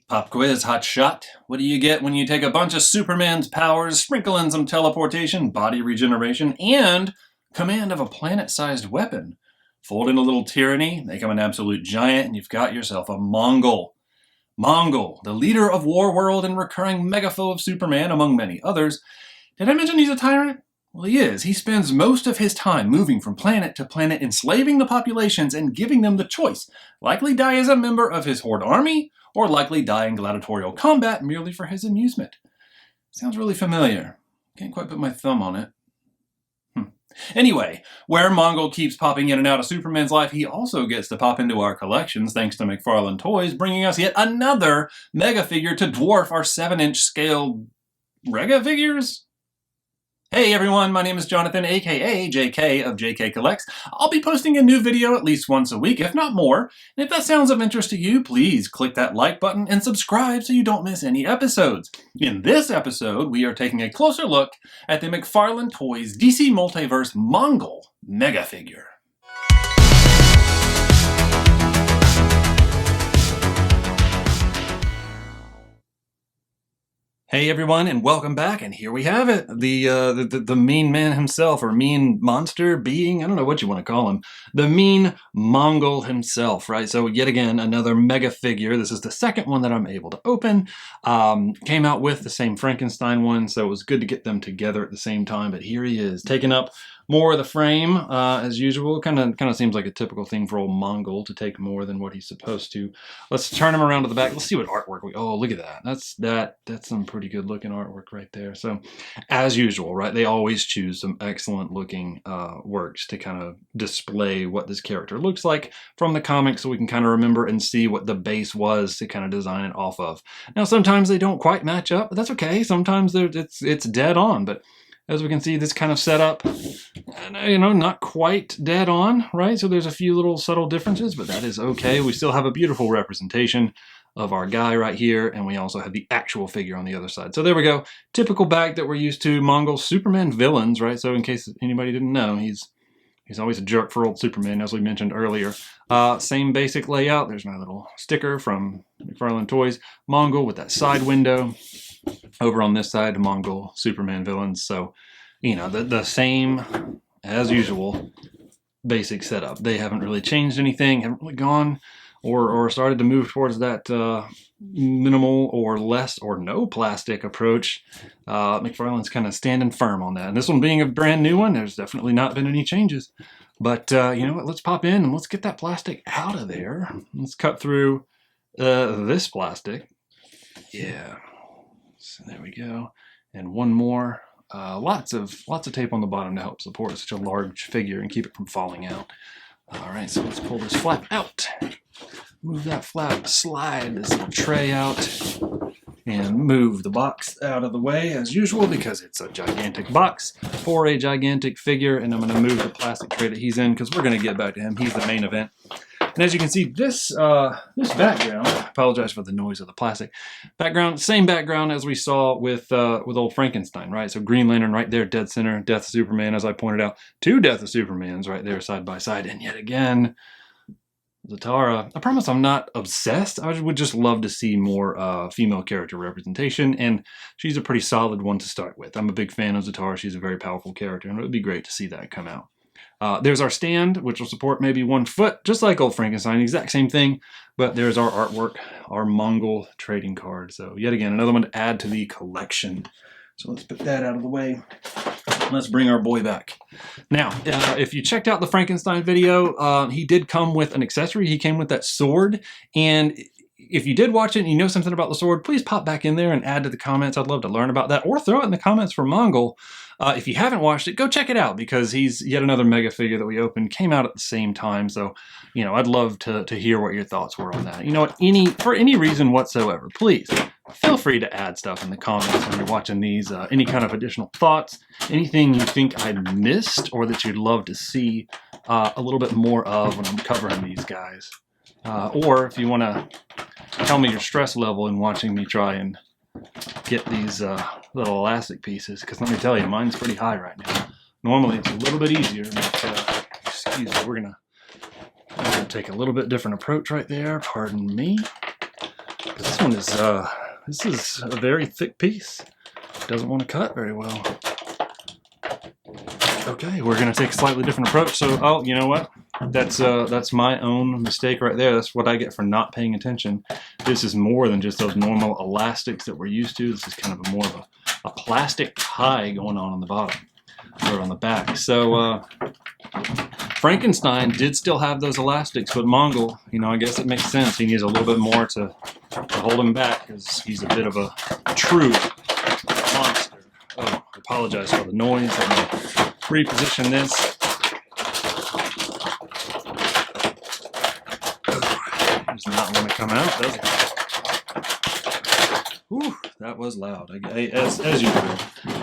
Pop quiz, hot shot. What do you get when you take a bunch of Superman's powers, sprinkle in some teleportation, body regeneration, and command of a planet-sized weapon? Fold in a little tyranny, make him an absolute giant, and you've got yourself a Mongul. Mongul, the leader of Warworld and recurring mega foe of Superman, among many others. Did I mention he's a tyrant? Well, he is. He spends most of his time moving from planet to planet, enslaving the populations and giving them the choice. Likely die as a member of his Horde army, or likely die in gladiatorial combat merely for his amusement. Sounds really familiar. Can't quite put my thumb on it. Anyway, where Mongul keeps popping in and out of Superman's life, he also gets to pop into our collections thanks to McFarlane Toys, bringing us yet another mega figure to dwarf our 7-inch scale Rega figures? Hey everyone, my name is Jonathan, aka JK of JK Collects. I'll be posting a new video at least once a week, if not more. And if that sounds of interest to you, please click that like button and subscribe so you don't miss any episodes. In this episode, we are taking a closer look at the McFarlane Toys DC Multiverse Mongul Mega Figure. Hey everyone, and welcome back, and here we have it. The mean man himself, or mean monster being, I don't know what you want to call him. The mean Mongul himself, right? So yet again, another mega figure. This is the second one that I'm able to open. Came out with the same Frankenstein one, so it was good to get them together at the same time, but here he is, taking up more of the frame, as usual. Kind of seems like a typical thing for old Mongul to take more than what he's supposed to. Let's turn him around to the back. Let's see what artwork we... Oh, look at that. That's some pretty good looking artwork right there. So, as usual, right, they always choose some excellent looking works to kind of display what this character looks like from the comics, so we can kind of remember and see what the base was to kind of design it off of. Now, sometimes they don't quite match up, but that's okay. Sometimes it's dead on, but as we can see, this kind of setup, you know, not quite dead on, right? So there's a few little subtle differences, but that is okay. We still have a beautiful representation of our guy right here, and we also have the actual figure on the other side. So there we go. Typical back that we're used to Mongul Superman villains, right? So in case anybody didn't know, he's always a jerk for old Superman, as we mentioned earlier. Same basic layout. There's my little sticker from McFarlane Toys. Mongul with that side window. Over on this side, Mongul Superman villains. So, you know, the same, as usual, basic setup. They haven't really changed anything, haven't really gone or started to move towards that minimal or less or no plastic approach. McFarlane's kind of standing firm on that. And this one being a brand new one, there's definitely not been any changes. But, you know what, let's pop in and let's get that plastic out of there. Let's cut through this plastic. Yeah. So there we go. And one more. Lots of tape on the bottom to help support such a large figure and keep it from falling out. All right, so let's pull this flap out. Move that flap, slide this little tray out, and move the box out of the way as usual because it's a gigantic box for a gigantic figure. And I'm going to move the plastic tray that he's in because we're going to get back to him. He's the main event. And as you can see, this background, I apologize for the noise of the plastic, background, same background as we saw with old Frankenstein, right? So Green Lantern right there, dead center, Death of Superman, as I pointed out, 2 Death of Supermans right there side by side. And yet again, Zatara, I promise I'm not obsessed. I would just love to see more female character representation, and she's a pretty solid one to start with. I'm a big fan of Zatara. She's a very powerful character, and it would be great to see that come out. There's our stand, which will support maybe 1 foot, just like old Frankenstein, exact same thing. But there's our artwork, our Mongul trading card. So yet again, another one to add to the collection. So let's put that out of the way. Let's bring our boy back. Now, if you checked out the Frankenstein video, he did come with an accessory. He came with that sword. And if you did watch it and you know something about the sword, please pop back in there and add to the comments. I'd love to learn about that. Or throw it in the comments for Mongul. If you haven't watched it, go check it out because he's yet another mega figure that we opened. Came out at the same time. So, you know, I'd love to hear what your thoughts were on that. You know what, for any reason whatsoever, please feel free to add stuff in the comments when you're watching these. Any kind of additional thoughts, anything you think I missed or that you'd love to see a little bit more of when I'm covering these guys. Or if you want to tell me your stress level in watching me try and get these little elastic pieces, because let me tell you, mine's pretty high right now. Normally it's a little bit easier, but excuse me, we're gonna take a little bit different approach right there. Pardon me. This is a very thick piece. Doesn't want to cut very well. Okay, we're gonna take a slightly different approach. So, oh, you know what? That's my own mistake right there. That's what I get for not paying attention. This is more than just those normal elastics that we're used to. This is kind of more of a plastic tie going on the bottom or on the back. So Frankenstein did still have those elastics, but Mongul, you know, I guess it makes sense. He needs a little bit more to hold him back because he's a bit of a true monster. Oh, I apologize for the noise. Let me reposition this. Does not want to come out, does it? Whew, that was loud. As usual,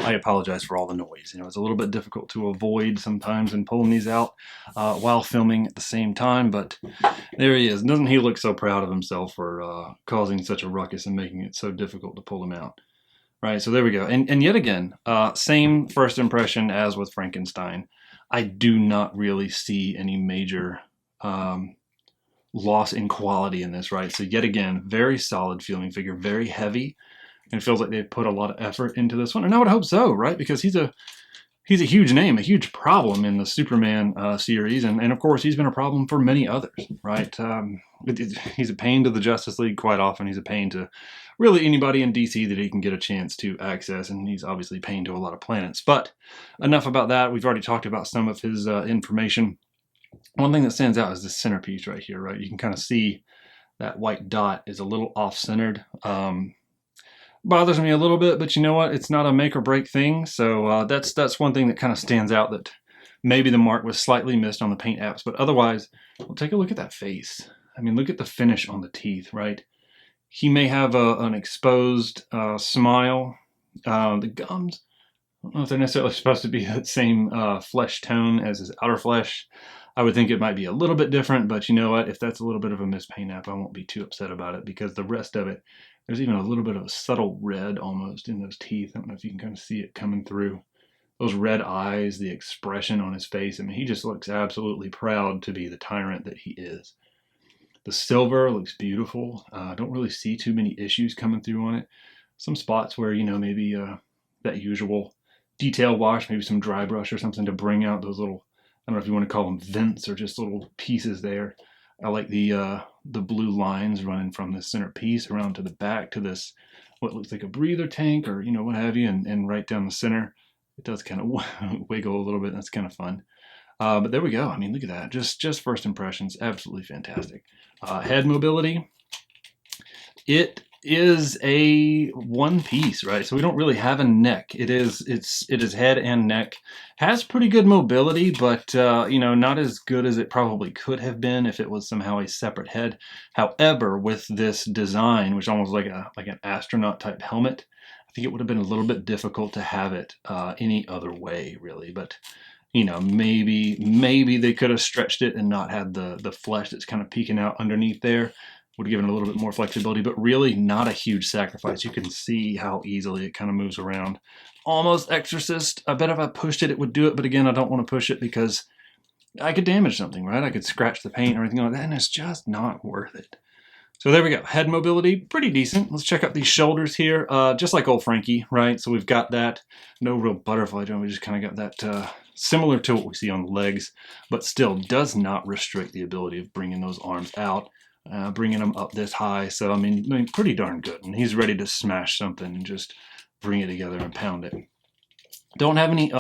I apologize for all the noise. You know, it's a little bit difficult to avoid sometimes in pulling these out while filming at the same time, but there he is. Doesn't he look so proud of himself for causing such a ruckus and making it so difficult to pull him out? Right, so there we go. And yet again, same first impression as with Frankenstein. I do not really see any major loss in quality in this, right? So yet again, very solid feeling figure, very heavy, and it feels like they've put a lot of effort into this one. And I would hope so, right? Because he's a huge name, a huge problem in the Superman series, and of course he's been a problem for many others, right? He's a pain to the Justice League quite often. He's a pain to really anybody in DC that he can get a chance to access, and he's obviously a pain to a lot of planets. But enough about that. We've already talked about some of his information. One thing that stands out is this centerpiece right here, right? You can kind of see that white dot is a little off-centered. Bothers me a little bit, but you know what? It's not a make or break thing. So that's one thing that kind of stands out, that maybe the mark was slightly missed on the paint apps, but otherwise, well, take a look at that face. I mean, look at the finish on the teeth, right? He may have an exposed smile. The gums, I don't know if they're necessarily supposed to be the same flesh tone as his outer flesh. I would think it might be a little bit different, but you know what? If that's a little bit of a missed paint app, I won't be too upset about it, because the rest of it, there's even a little bit of a subtle red almost in those teeth. I don't know if you can kind of see it coming through. Those red eyes, the expression on his face. I mean, he just looks absolutely proud to be the tyrant that he is. The silver looks beautiful. I don't really see too many issues coming through on it. Some spots where, you know, maybe that usual detail wash, maybe some dry brush or something to bring out those little, I don't know if you want to call them vents or just little pieces there. I like the blue lines running from the center piece around to the back to this, what looks like a breather tank or, you know, what have you, and right down the center. It does kind of wiggle a little bit. That's kind of fun. But there we go. I mean, look at that. Just first impressions. Absolutely fantastic. Head mobility. It is a one piece, right? So we don't really have a neck. It is head and neck. Has pretty good mobility, but you know, not as good as it probably could have been if it was somehow a separate head. However, with this design, which almost like an astronaut type helmet, I think it would have been a little bit difficult to have it any other way, really. But you know, maybe they could have stretched it and not had the flesh that's kind of peeking out underneath there. Would have given it a little bit more flexibility, but really not a huge sacrifice. You can see how easily it kind of moves around. Almost Exorcist. I bet if I pushed it, it would do it, but again, I don't want to push it because I could damage something, right? I could scratch the paint or anything like that, and it's just not worth it. So there we go. Head mobility, pretty decent. Let's check out these shoulders here. Just like old Frankie, right? So we've got that. No real butterfly joint. We just kind of got that similar to what we see on the legs, but still does not restrict the ability of bringing those arms out. Bringing them up this high. So, I mean, pretty darn good. And he's ready to smash something and just bring it together and pound it. Don't have any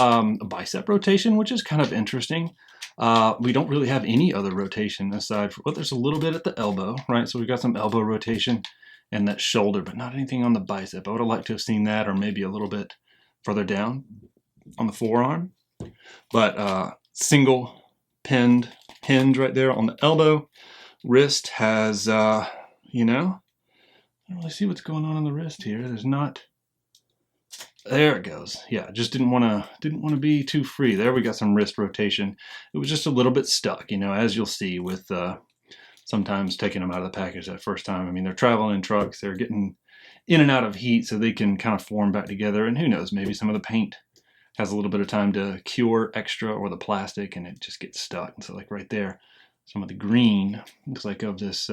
bicep rotation, which is kind of interesting. We don't really have any other rotation aside from, well, there's a little bit at the elbow, right? So we've got some elbow rotation and that shoulder, but not anything on the bicep. I would have liked to have seen that, or maybe a little bit further down on the forearm. But single pinned hinge right there on the elbow. Wrist has, you know, I don't really see what's going on the wrist here. There's not. There it goes. Yeah, just didn't want to be too free. There we got some wrist rotation. It was just a little bit stuck, you know, as you'll see with sometimes taking them out of the package that first time. I mean, they're traveling in trucks. They're getting in and out of heat, so they can kind of form back together. And who knows, maybe some of the paint has a little bit of time to cure extra, or the plastic, and it just gets stuck. And so like right there, some of the green looks like of this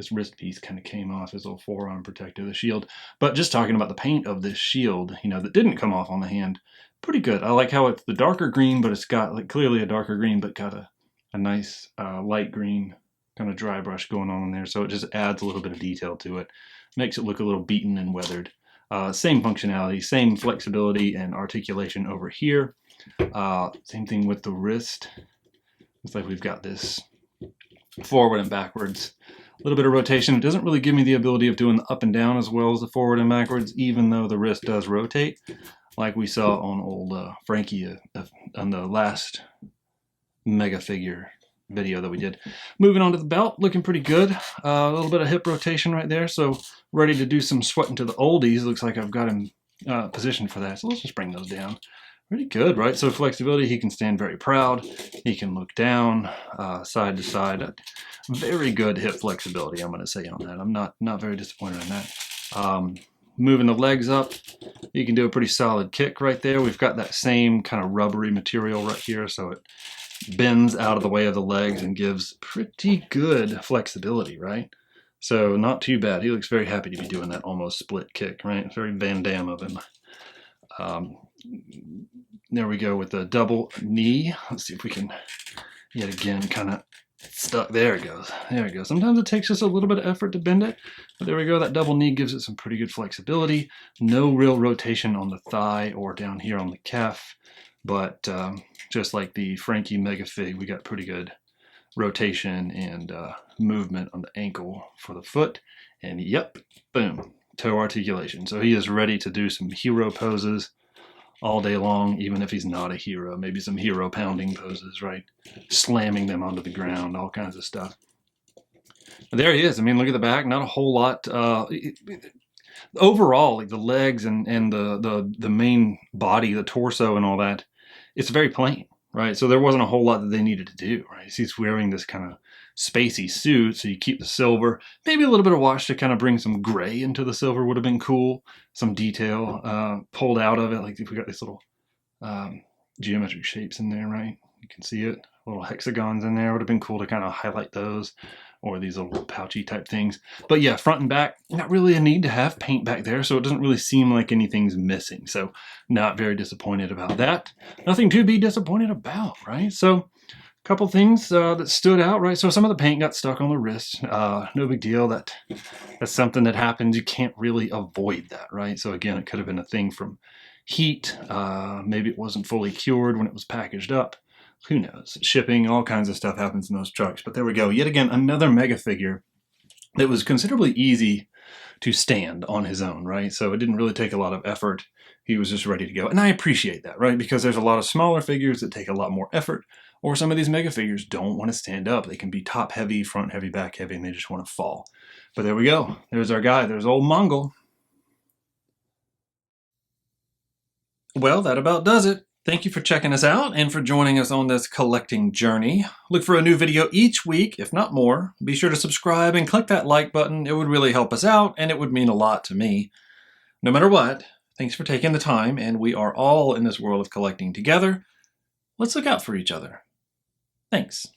This wrist piece kind of came off, his little forearm protector, the shield. But just talking about the paint of this shield, you know, that didn't come off on the hand, pretty good. I like how it's the darker green, but it's got like clearly a darker green, but got a nice light green kind of dry brush going on in there. So it just adds a little bit of detail to it. Makes it look a little beaten and weathered. Same functionality, same flexibility and articulation over here. Same thing with the wrist. Looks like we've got this forward and backwards. A little bit of rotation. It doesn't really give me the ability of doing the up and down as well as the forward and backwards, even though the wrist does rotate, like we saw on old Frankie on the last Mega Figure video that we did. Moving on to the belt, looking pretty good. A little bit of hip rotation right there, so ready to do some sweating to the oldies. Looks like I've got him positioned for that, so let's just bring those down. Pretty good, right? So flexibility, he can stand very proud. He can look down, side to side. Very good hip flexibility, I'm going to say on that. I'm not very disappointed in that. Moving the legs up, you can do a pretty solid kick right there. We've got that same kind of rubbery material right here, so it bends out of the way of the legs and gives pretty good flexibility, right? So not too bad. He looks very happy to be doing that almost split kick, right? It's very Van Damme of him. There we go with the double knee. Let's see if we can, yet again, kind of stuck. There it goes. There we go. Sometimes it takes just a little bit of effort to bend it, but there we go. That double knee gives it some pretty good flexibility. No real rotation on the thigh or down here on the calf, but just like the Frankie Mega Fig, we got pretty good rotation and movement on the ankle for the foot. And yep, boom, toe articulation. So he is ready to do some hero poses all day long, even if he's not a hero. Maybe some hero pounding poses, right? Slamming them onto the ground, all kinds of stuff. But there he is. I mean, look at the back. Not a whole lot. Overall, like the legs and the main body, the torso and all that, it's very plain, right? So there wasn't a whole lot that they needed to do, right? He's wearing this kind of spacey suit, so you keep the silver. Maybe a little bit of wash to kind of bring some gray into the silver would have been cool. Some detail pulled out of it, like if we got these little geometric shapes in there, right? You can see it. Little hexagons in there would have been cool to kind of highlight those, or these little pouchy type things. But yeah, front and back, not really a need to have paint back there, so it doesn't really seem like anything's missing. So not very disappointed about that. Nothing to be disappointed about, right? So couple things that stood out, right? So some of the paint got stuck on the wrist. No big deal. That's something that happens. You can't really avoid that, right? So again, it could have been a thing from heat. Maybe it wasn't fully cured when it was packaged up. Who knows? Shipping, all kinds of stuff happens in those trucks. But there we go. Yet again, another Mega Figure that was considerably easy to stand on his own, right? So it didn't really take a lot of effort. He was just ready to go. And I appreciate that, right? Because there's a lot of smaller figures that take a lot more effort. Or some of these Mega Figures don't want to stand up. They can be top heavy, front heavy, back heavy, and they just want to fall. But there we go. There's our guy. There's old Mongul. Well, that about does it. Thank you for checking us out and for joining us on this collecting journey. Look for a new video each week, if not more. Be sure to subscribe and click that like button. It would really help us out, and it would mean a lot to me. No matter what, thanks for taking the time, and we are all in this world of collecting together. Let's look out for each other. Thanks.